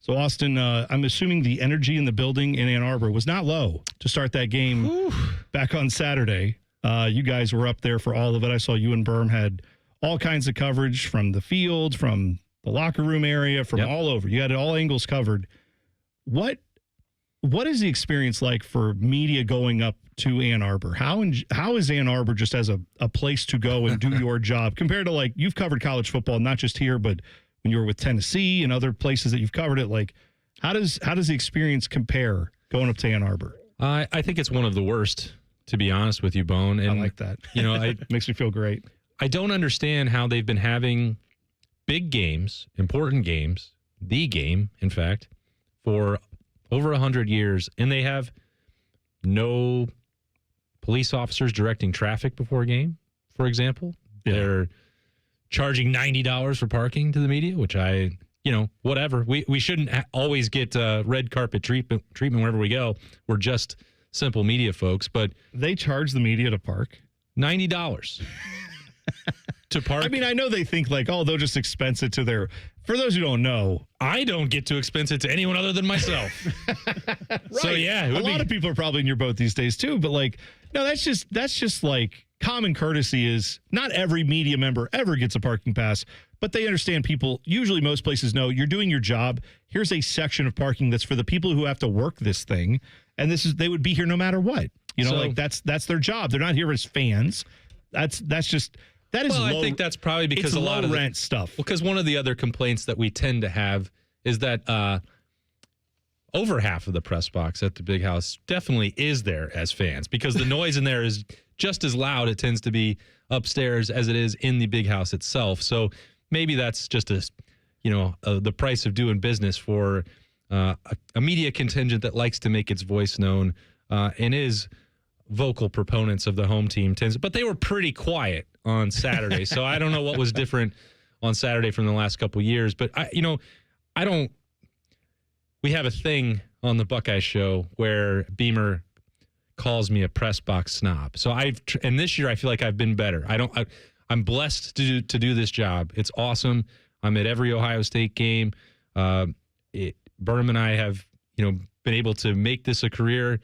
So, Austin, I'm assuming the energy in the building in Ann Arbor was not low to start that game back on Saturday. You guys were up there for all of it. I saw you and Berm had all kinds of coverage from the field, from the locker room area, from all over. You had all angles covered. What is the experience like for media going up to Ann Arbor? How is Ann Arbor just as a place to go and do your job compared to, like, you've covered college football, not just here, but when you were with Tennessee and other places that you've covered it? Like, how does the experience compare going up to Ann Arbor? I think it's one of the worst, to be honest with you, Bone. And, I like that. It makes me feel great. I don't understand how they've been having big games, important games, the game, in fact, for over 100 years, and they have no police officers directing traffic before a game, for example. Yeah. They're charging $90 for parking to the media, which whatever. We shouldn't always get red carpet treatment wherever we go. We're just simple media folks, but they charge the media to park $90 to park. I mean, I know they think like, oh, they'll just expense it to their. For those who don't know, I don't get to expense it to anyone other than myself. Right. So yeah, a lot of people are probably in your boat these days too. But like, no, that's just like common courtesy. Is not every media member ever gets a parking pass, but they understand people. Usually, most places know you're doing your job. Here's a section of parking that's for the people who have to work this thing, and they would be here no matter what. That's their job. They're not here as fans. That is well, low. I think that's probably because a lot of rent stuff. Well, because one of the other complaints that we tend to have is that over half of the press box at the Big House definitely is there as fans, because the noise in there is just as loud. It tends to be upstairs as it is in the Big House itself. So maybe that's just the price of doing business for a media contingent that likes to make its voice known and is vocal proponents of the home team. But they were pretty quiet on Saturday, so I don't know what was different on Saturday from the last couple of years. But we have a thing on the Buckeyes show where Beamer calls me a press box snob. So and this year I feel like I've been better. I'm blessed to do this job. It's awesome. I'm at every Ohio State game. Berm and I have been able to make this a career.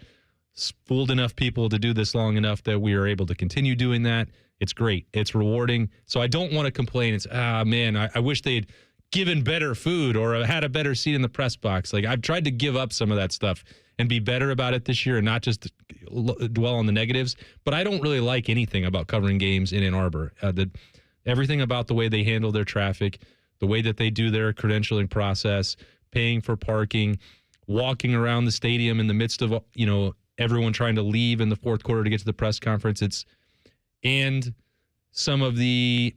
Fooled enough people to do this long enough that we are able to continue doing that. It's great. It's rewarding. So I don't want to complain. It's, man, I wish they'd given better food or had a better seat in the press box. Like, I've tried to give up some of that stuff and be better about it this year and not just dwell on the negatives. But I don't really like anything about covering games in Ann Arbor. Everything about the way they handle their traffic, the way that they do their credentialing process, paying for parking, walking around the stadium in the midst of, everyone trying to leave in the fourth quarter to get to the press conference. And some of the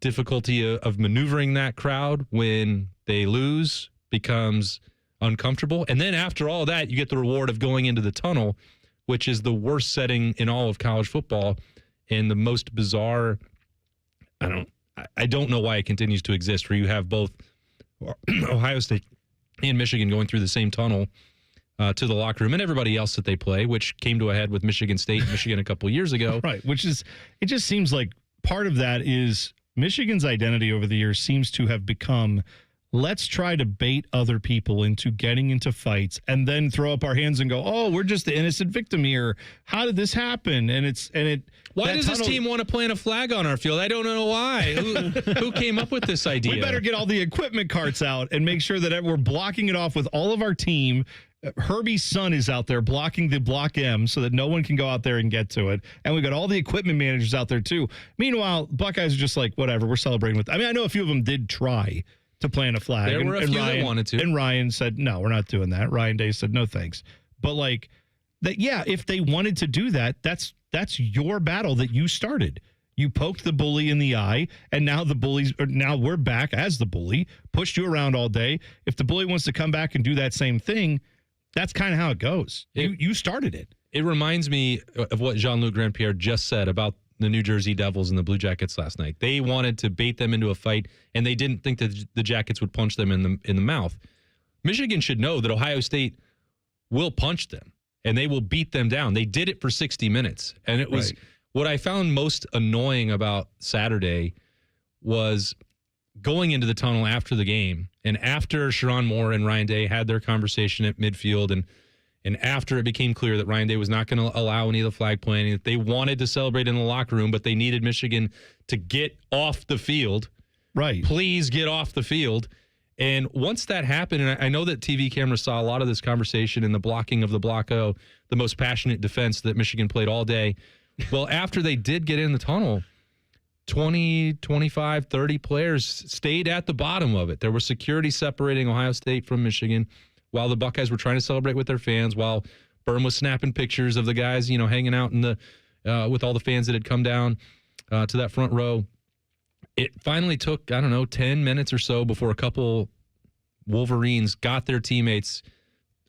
difficulty of maneuvering that crowd when they lose becomes uncomfortable. And then after all that, you get the reward of going into the tunnel, which is the worst setting in all of college football and the most bizarre. I don't know why it continues to exist, where you have both Ohio State and Michigan going through the same tunnel to the locker room, and everybody else that they play, which came to a head with Michigan State and Michigan a couple of years ago. Right, it just seems like part of that is Michigan's identity over the years seems to have become, let's try to bait other people into getting into fights and then throw up our hands and go, oh, we're just the innocent victim here. How did this happen? Why does this team want to plant a flag on our field? I don't know why. Who came up with this idea? We better get all the equipment carts out and make sure that we're blocking it off with all of our team. Herbie's son is out there blocking the block M so that no one can go out there and get to it. And we got all the equipment managers out there too. Meanwhile, Buckeyes are just like, whatever, we're celebrating with. I mean, I know a few of them did try to plant a flag. There were a few that wanted to. And Ryan said, no, we're not doing that. Ryan Day said, no, thanks. But like that, yeah, if they wanted to do that, that's your battle that you started. You poked the bully in the eye, and now now we're back as the bully, pushed you around all day. If the bully wants to come back and do that same thing, that's kind of how it goes. You started it. It reminds me of what Jean-Luc Grandpierre just said about the New Jersey Devils and the Blue Jackets last night. They wanted to bait them into a fight, and they didn't think that the Jackets would punch them in the mouth. Michigan should know that Ohio State will punch them, and they will beat them down. They did it for 60 minutes, and it was what I found most annoying about Saturday was going into the tunnel after the game, and after Sharon Moore and Ryan Day had their conversation at midfield, and after it became clear that Ryan Day was not going to allow any of the flag planting, that they wanted to celebrate in the locker room, but they needed Michigan to get off the field. Right. Please get off the field. And once that happened, and I know that TV cameras saw a lot of this conversation in the blocking of the block O, the most passionate defense that Michigan played all day. Well, after they did get in the tunnel, 20, 25, 30 players stayed at the bottom of it. There was security separating Ohio State from Michigan while the Buckeyes were trying to celebrate with their fans, while Berm was snapping pictures of the guys, hanging out in the with all the fans that had come down to that front row. It finally took, 10 minutes or so before a couple Wolverines got their teammates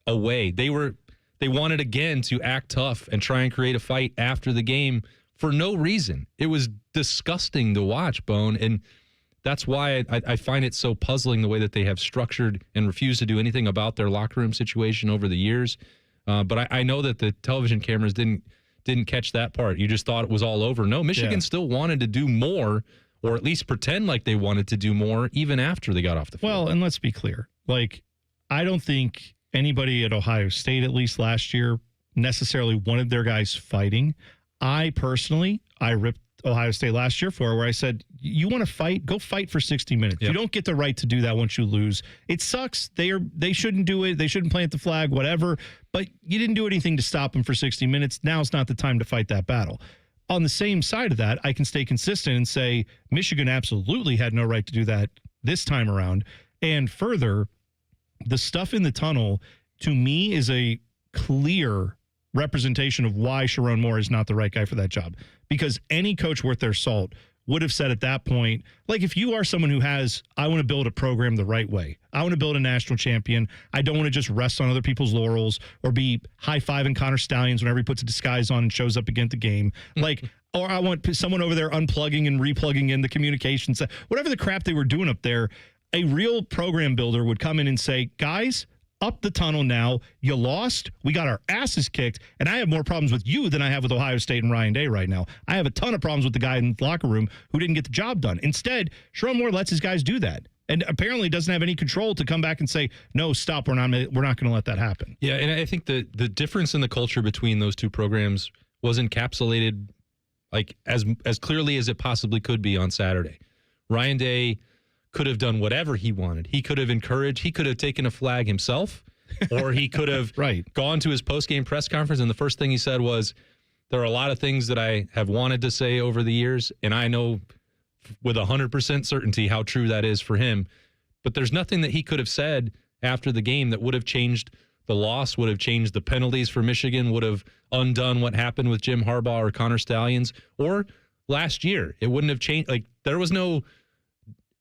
away. They wanted again to act tough and try and create a fight after the game for no reason. It was disgusting to watch, Bone, and that's why I find it so puzzling the way that they have structured and refused to do anything about their locker room situation over the years. But I know that the television cameras didn't catch that part. You just thought it was all over. No, Michigan still wanted to do more, or at least pretend like they wanted to do more, even after they got off the field. Well, and let's be clear. I don't think anybody at Ohio State, at least last year, necessarily wanted their guys fighting. I ripped Ohio State last year for, where I said, you want to fight? Go fight for 60 minutes. Yep. You don't get the right to do that once you lose. It sucks. They shouldn't do it. They shouldn't plant the flag, whatever. But you didn't do anything to stop them for 60 minutes. Now's not the time to fight that battle. On the same side of that, I can stay consistent and say Michigan absolutely had no right to do that this time around. And further, the stuff in the tunnel, to me, is a clear representation of why Sharon Moore is not the right guy for that job. Because any coach worth their salt would have said at that point, if you are someone who I want to build a program the right way. I want to build a national champion. I don't want to just rest on other people's laurels or be high-fiving Connor Stallions whenever he puts a disguise on and shows up again at the game. Or I want someone over there unplugging and replugging in the communications. Whatever the crap they were doing up there, a real program builder would come in and say, guys, up the tunnel now. You lost. We got our asses kicked. And I have more problems with you than I have with Ohio State and Ryan Day right now. I have a ton of problems with the guy in the locker room who didn't get the job done. Instead, Sharon Moore lets his guys do that. And apparently doesn't have any control to come back and say, no, stop. We're not going to let that happen. Yeah, and I think the difference in the culture between those two programs was encapsulated as clearly as it possibly could be on Saturday. Ryan Day could have done whatever he wanted. He could have encouraged, he could have taken a flag himself, or he could have gone to his post-game press conference, and the first thing he said was, there are a lot of things that I have wanted to say over the years, and I know with 100% certainty how true that is for him. But there's nothing that he could have said after the game that would have changed the loss, would have changed the penalties for Michigan, would have undone what happened with Jim Harbaugh or Connor Stallions, or last year. It wouldn't have changed. There was no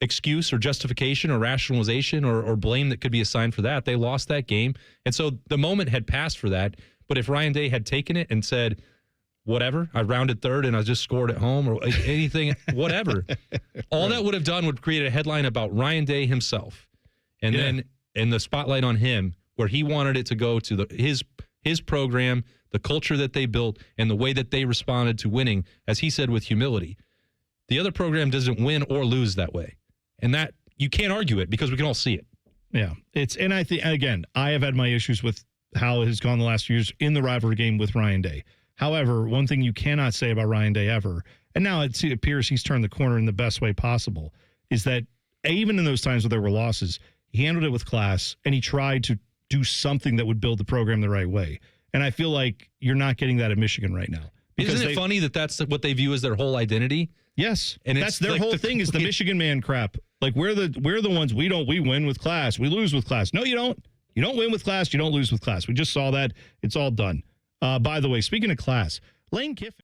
excuse or justification or rationalization or blame that could be assigned for that. They lost that game. And so the moment had passed for that. But if Ryan Day had taken it and said, whatever, I rounded third and I just scored at home or anything, whatever, all that would have done would create a headline about Ryan Day himself. And then in the spotlight on him, where he wanted it to go to his program, the culture that they built, and the way that they responded to winning, as he said, with humility. The other program doesn't win or lose that way. And that you can't argue it because we can all see it. Yeah. And I think, again, I have had my issues with how it has gone the last few years in the rivalry game with Ryan Day. However, one thing you cannot say about Ryan Day ever, and now it appears he's turned the corner in the best way possible, is that even in those times where there were losses, he handled it with class and he tried to do something that would build the program the right way. And I feel like you're not getting that at Michigan right now. Isn't it funny that that's what they view as their whole identity? Yes. And that's their whole thing is the Michigan man crap. We're the ones we win with class. We lose with class. No, you don't. You don't win with class. You don't lose with class. We just saw that. It's all done. By the way, speaking of class, Lane Kiffin.